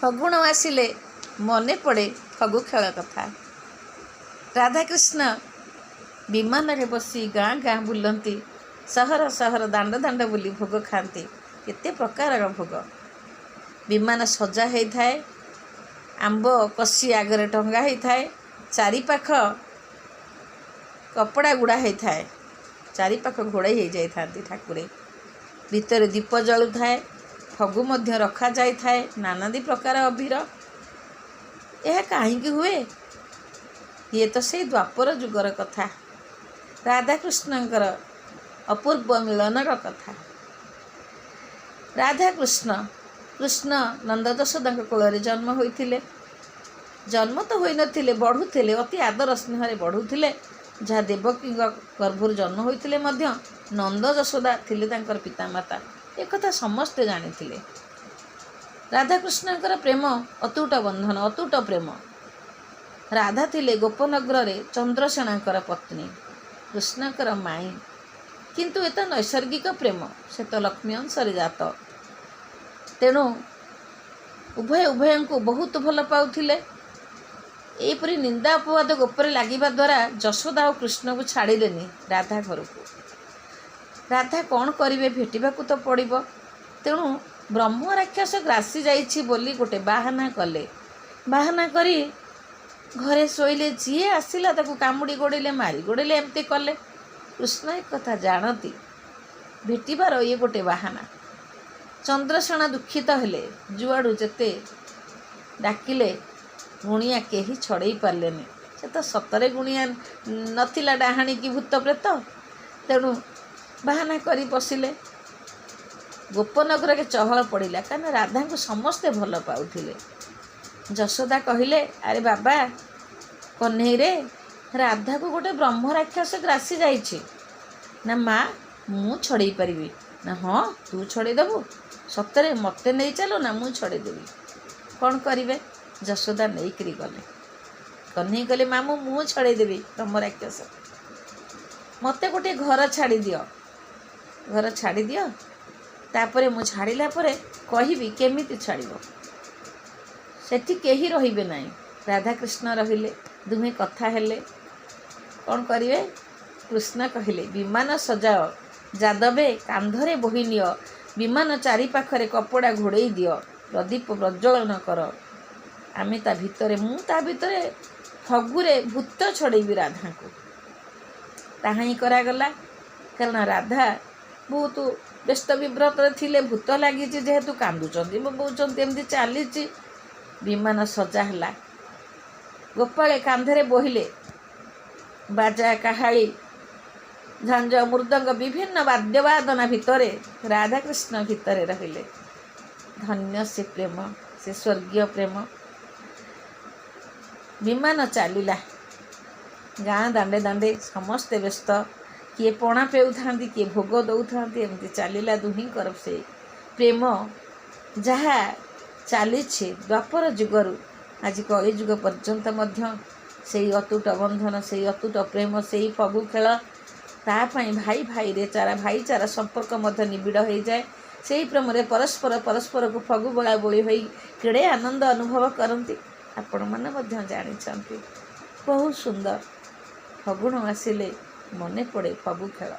ଫଗୁଣ ଆସିଲେ ମନେ ପଡ଼େ ଫଗୁ ଖେଳ କଥା। ରାଧାକୃଷ୍ଣ ବିମାନରେ ବସି ଗାଁ ଗାଁ ବୁଲନ୍ତି, ସହର ସହର ଦାଣ୍ଡ ଦାଣ୍ଡ ବୁଲି ଭୋଗ ଖାଆନ୍ତି। କେତେ ପ୍ରକାରର ଭୋଗ। ବିମାନ ସଜା ହେଇଥାଏ, ଆମ୍ବ କଷି ଆଗରେ ଟଙ୍ଗା ହେଇଥାଏ, ଚାରିପାଖ କପଡ଼ା ଗୁଡ଼ା ହେଇଥାଏ, ଚାରିପାଖ ଘୋଡ଼େଇ ହେଇଯାଇଥାନ୍ତି ଠାକୁରେ। ଭିତରେ ଦୀପ ଜଳୁଥାଏ, ଫଗୁ ମଧ୍ୟ ରଖାଯାଇଥାଏ, ନାନାଦି ପ୍ରକାର ଅଭିର। ଏହା କାହିଁକି ହୁଏ? ଇଏ ତ ସେଇ ଦ୍ୱାପର ଯୁଗର କଥା, ରାଧାକୃଷ୍ଣଙ୍କର ଅପୂର୍ବ ମିଳନର କଥା। ରାଧାକୃଷ୍ଣ କୃଷ୍ଣ ନନ୍ଦ ଯଶୋଦାଙ୍କ କୋଳରେ ଜନ୍ମ ହୋଇଥିଲେ। ଜନ୍ମ ତ ହୋଇନଥିଲେ, ବଢ଼ୁଥିଲେ, ଅତି ଆଦର ସ୍ନେହରେ ବଢ଼ୁଥିଲେ। ଯାହା ଦେବକୀଙ୍କ ଗର୍ଭରୁ ଜନ୍ମ ହୋଇଥିଲେ ମଧ୍ୟ ନନ୍ଦ ଯଶୋଦା ଥିଲେ ତାଙ୍କର ପିତାମାତା, ଏକଥା ସମସ୍ତେ ଜାଣିଥିଲେ। ରାଧାକୃଷ୍ଣଙ୍କର ପ୍ରେମ ଅତୁଟ ବନ୍ଧନ, ଅତୁଟ ପ୍ରେମ। ରାଧା ଥିଲେ ଗୋପନଗ୍ରରେ ଚନ୍ଦ୍ରସେଣାଙ୍କର ପତ୍ନୀ, କୃଷ୍ଣଙ୍କର ମାଇଁ। କିନ୍ତୁ ଏ ତ ନୈସର୍ଗିକ ପ୍ରେମ, ସେ ତ ଲକ୍ଷ୍ମୀ ଅଂଶରେ ଜାତ। ତେଣୁ ଉଭୟ ଉଭୟଙ୍କୁ ବହୁତ ଭଲ ପାଉଥିଲେ। ଏହିପରି ନିନ୍ଦା ଅପବାଦ ଗୋପରେ ଲାଗିବା ଦ୍ୱାରା ଯଶୋଦା ଓ କୃଷ୍ଣକୁ ଛାଡ଼ିଲେନି ରାଧା ଘରକୁ। ରାଧା କ'ଣ କରିବେ, ଭେଟିବାକୁ ତ ପଡ଼ିବ। ତେଣୁ ବ୍ରହ୍ମ ରାକ୍ଷସ ଗ୍ରାସି ଯାଇଛି ବୋଲି ଗୋଟେ ବାହାନା କଲେ। ବାହାନା କରି ଘରେ ଶୋଇଲେ। ଯିଏ ଆସିଲା ତାକୁ କାମୁଡ଼ି ଗୋଡ଼େଇଲେ, ମାରି ଗୋଡ଼େଇଲେ, ଏମିତି କଲେ। କୃଷ୍ଣ ଏକଥା ଜାଣନ୍ତି, ଭେଟିବାର ଇଏ ଗୋଟେ ବାହାନା। ଚନ୍ଦ୍ରସେଣା ଦୁଃଖିତ ହେଲେ। ଯୁଆଡ଼ୁ ଯେତେ ଡାକିଲେ ଗୁଣିଆ କେହି ଛଡ଼େଇ ପାରିଲେନି। ସେ ତ ସତରେ ଗୁଣିଆ ନଥିଲା, ଡାହାଣୀ କି ଭୂତ ପ୍ରେତ। ତେଣୁ ବାହାନା କରି ବସିଲେ। ଗୋପନଗରରେ ଚହଳ ପଡ଼ିଲା, କାରଣ ରାଧାଙ୍କୁ ସମସ୍ତେ ଭଲ ପାଉଥିଲେ। ଯଶୋଦା କହିଲେ, ଆରେ ବାବା କହ୍ନେଇରେ, ରାଧାକୁ ଗୋଟେ ବ୍ରହ୍ମ ରାକ୍ଷସ ଗ୍ରାସି ଯାଇଛି। ନା ମା, ମୁଁ ଛଡ଼େଇ ପାରିବି। ନା ହଁ, ତୁ ଛଡ଼େଇ ଦେବୁ? ସତରେ ମୋତେ ନେଇ ଚାଲ ନା, ମୁଁ ଛଡ଼େଇ ଦେବି। କ'ଣ କରିବେ? ଯଶୋଦା ନେଇକରି ଗଲେ। କହ୍ନେଇ କହିଲେ, ମାମୁଁ ମୁଁ ଛଡ଼େଇ ଦେବି ବ୍ରହ୍ମ ରାକ୍ଷସ, ମୋତେ ଗୋଟେ ଘର ଛାଡ଼ି ଦିଅ, ଘର ଛାଡ଼ି ଦିଅ, ତାପରେ ମୁଁ ଛାଡ଼ିଲା ପରେ କହିବି କେମିତି ଛାଡ଼ିବ। ସେଠି କେହି ରହିବେ ନାହିଁ। ରାଧାକୃଷ୍ଣ ରହିଲେ, ଦୁହେଁ କଥା ହେଲେ। କ'ଣ କରିବେ? କୃଷ୍ଣ କହିଲେ, ବିମାନ ସଜାଅ ଯାଦବେ, କାନ୍ଧରେ ବୋହି ନିଅ, ବିମାନ ଚାରିପାଖରେ କପଡ଼ା ଘୋଡ଼େଇ ଦିଅ, ପ୍ରଦୀପ ପ୍ରଜ୍ୱଳନ କର। ଆମେ ତା ଭିତରେ, ମୁଁ ତା ଭିତରେ ଫଗୁରେ ଭୂତ ଛଡ଼େଇବି ରାଧାଙ୍କୁ। ତାହା ହିଁ କରାଗଲା। କାରଣ ରାଧା ବହୁତ ବ୍ୟସ୍ତ ବିବ୍ରତରେ ଥିଲେ। ଭୂତ ଲାଗିଛି ଯେହେତୁ କାନ୍ଦୁଛନ୍ତି, ବୋବଉଛନ୍ତି, ଏମିତି ଚାଲିଛି। ବିମାନ ସଜା ହେଲା। ଗୋପାଳେ କାନ୍ଧରେ ବୋହିଲେ। ବାଜା କାହାଳି ଝାଞ୍ଜ ମୃଦଙ୍ଗ ବିଭିନ୍ନ ବାଦ୍ୟବାଦନା ଭିତରେ ରାଧାକୃଷ୍ଣ ଭିତରେ ରହିଲେ। ଧନ୍ୟ ସେ ପ୍ରେମ, ସେ ସ୍ୱର୍ଗୀୟ ପ୍ରେମ। ବିମାନ ଚାଲିଲା। ଗାଁ ଦାଣ୍ଡେ ଦାଣ୍ଡେ ସମସ୍ତେ ବ୍ୟସ୍ତ। କିଏ ପଣା ପେଉଥାନ୍ତି, କିଏ ଭୋଗ ଦେଉଥାନ୍ତି। ଏମିତି ଚାଲିଲା ଦୁହିଁଙ୍କର ସେଇ ପ୍ରେମ, ଯାହା ଚାଲିଛି ଦ୍ୱାପର ଯୁଗରୁ ଆଜି କଳିଯୁଗ ପର୍ଯ୍ୟନ୍ତ ମଧ୍ୟ ସେଇ ଅତୁଟ ବନ୍ଧନ, ସେଇ ଅତୁଟ ପ୍ରେମ, ସେଇ ଫଗୁ ଖେଳ। ତା ପାଇଁ ଭାଇ ଭାଇରେ ଭାଇଚାରା ସମ୍ପର୍କ ମଧ୍ୟ ନିବିଡ଼ ହୋଇଯାଏ। ସେହି ପ୍ରେମରେ ପରସ୍ପରକୁ ଫଗୁ ବୋଳା ବୋଳି ହୋଇ କେଡ଼େ ଆନନ୍ଦ ଅନୁଭବ କରନ୍ତି, ଆପଣମାନେ ମଧ୍ୟ ଜାଣିଛନ୍ତି। ବହୁତ ସୁନ୍ଦର। ଫଗୁଣ ଆସିଲେ ମନେ ପଡ଼େ ଫଗୁ ଖେଳ।